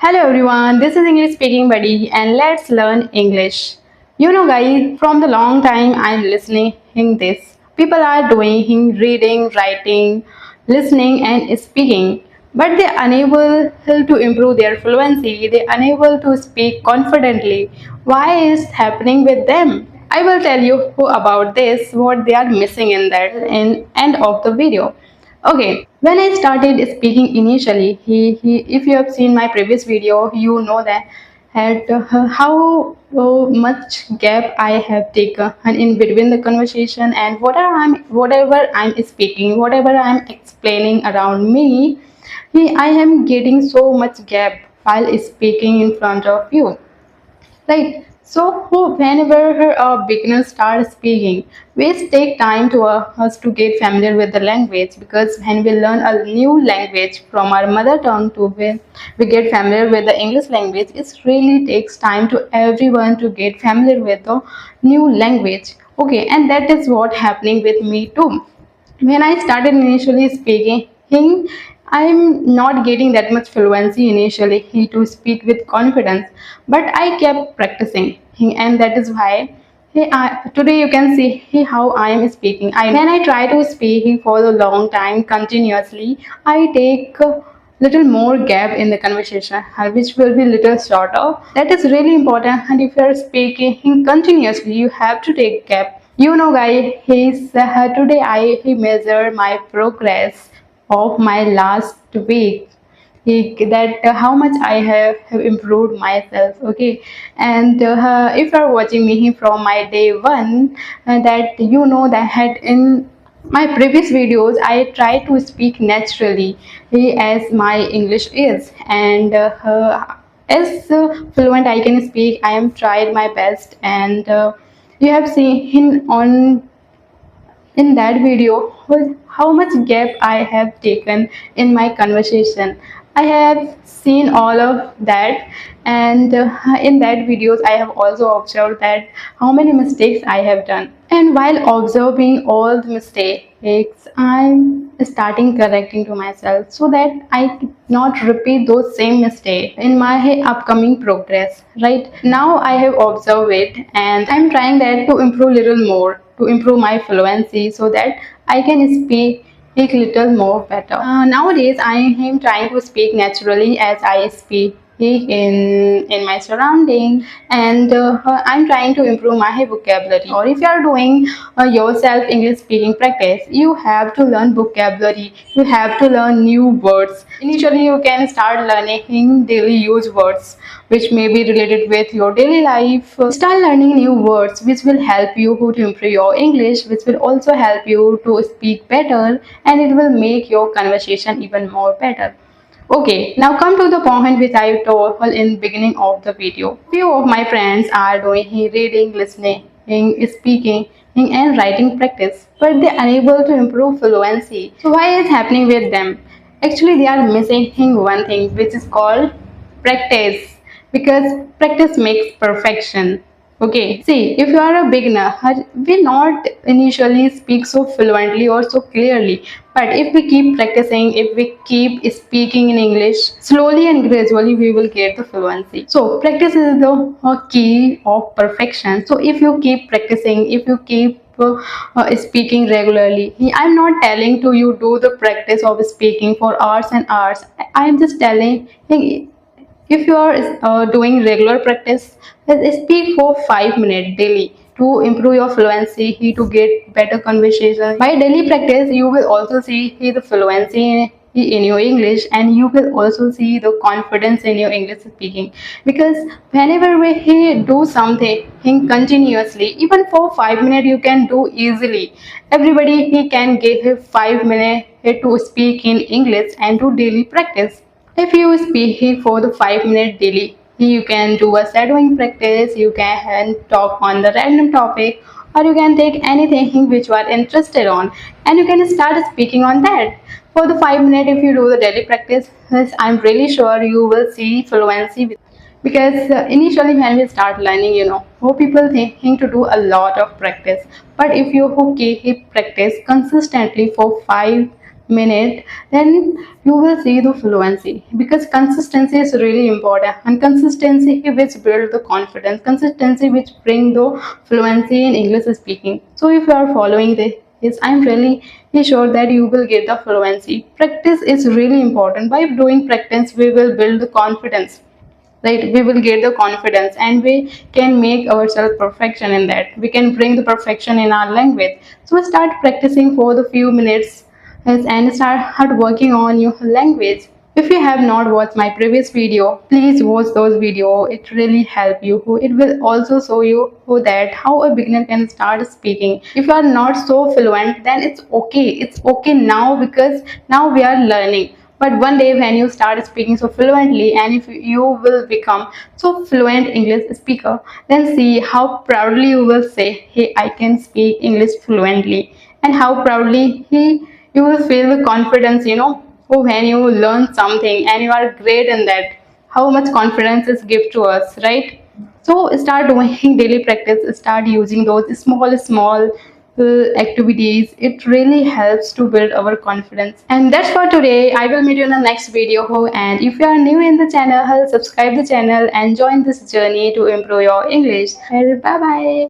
Hello everyone, this is English speaking buddy and let's learn English. You know guys, from the long time I'm listening this. People are doing reading, writing, listening and speaking, but they're unable to improve their fluency. They're unable to speak confidently. Why is happening with them? I will tell you about this, what they are missing in that in end of the video. Okay, when I started speaking initially, if you have seen my previous video, you know that how much gap I have taken in between the conversation and whatever I'm speaking, whatever I'm explaining around me, I am getting so much gap while speaking in front of you. Right. So whenever a beginner starts speaking, we take time to us to get familiar with the language because when we learn a new language from our mother tongue to when we get familiar with the English language, it really takes time to everyone to get familiar with the new language. Okay, and that is what happening with me too. When I started initially speaking, I'm not getting that much fluency initially to speak with confidence, but I kept practicing, and that is why today you can see how I am speaking. When I try to speak for a long time continuously, I take little more gap in the conversation, which will be little shorter. That is really important. And if you are speaking continuously, you have to take gap. You know, guys, today I measure my progress of my last week. That how much I have improved myself. Okay, and if you are watching me from my day one, that you know that in my previous videos I try to speak naturally as my English is, and as fluent I can speak. I am tried my best, and you have seen on in that video was how much gap I have taken in my conversation. I have seen all of that, and in that videos I have also observed that how many mistakes I have done. And while observing all the mistakes, I'm starting correcting to myself so that I not repeat those same mistakes in my upcoming progress. Right now I have observed it, and I'm trying that to improve little more, to improve my fluency so that I can speak little more better. Nowadays, I am trying to speak naturally as I speak in my surrounding, and I'm trying to improve my vocabulary. Or if you are doing yourself English speaking practice, you have to learn vocabulary. You have to learn new words. Initially, you can start learning daily use words which may be related with your daily life. Start learning new words which will help you to improve your English, which will also help you to speak better, and it will make your conversation even more better. Okay, now come to the point which I told in beginning of the video. Few of my friends are doing reading, listening, speaking, and writing practice, but they are unable to improve fluency. So why is happening with them? Actually, they are missing one thing which is called practice, because practice makes perfection. Okay, see, if you are a beginner, we not initially speak so fluently or so clearly, but if we keep practicing, if we keep speaking in English, slowly and gradually we will get the fluency. So practice is the key of perfection. So if you keep practicing, if you keep speaking regularly, I'm not telling to you do the practice of speaking for hours and hours. I'm just telling, if you are doing regular practice, speak for 5 minutes daily to improve your fluency, to get better conversation. By daily practice, you will also see the fluency in your English, and you will also see the confidence in your English speaking. Because whenever we do something continuously, even for 5 minutes, you can do easily. Everybody he can give 5 minutes to speak in English and do daily practice. If you speak for the 5 minutes daily, you can do a shadowing practice, you can talk on the random topic, or you can take anything which you are interested on, and you can start speaking on that. For the 5 minutes, if you do the daily practice, I'm really sure you will see fluency. Because initially when we start learning, how people think to do a lot of practice, but if you keep practice consistently for 5 minute, then you will see the fluency, because consistency is really important, and consistency which build the confidence, consistency which bring the fluency in English speaking. So if you are following this, I'm really sure that you will get the fluency. Practice is really important. By doing practice, we will build the confidence, right? We will get the confidence, and we can make ourselves perfection in that. We can bring the perfection in our language. So start practicing for the few minutes, yes, and start working on your language. If you have not watched my previous video, please watch those videos. It really help you. It will also show you that how a beginner can start speaking. If you are not so fluent, then it's okay. It's okay now, because now we are learning. But one day when you start speaking so fluently, and if you will become so fluent English speaker, then see how proudly you will say, hey, I can speak English fluently. And how proudly you will feel the confidence, when you learn something and you are great in that. How much confidence is give to us, right? So start doing daily practice, start using those small activities. It really helps to build our confidence. And that's for today. I will meet you in the next video. And if you are new in the channel, subscribe the channel and join this journey to improve your English. Bye bye.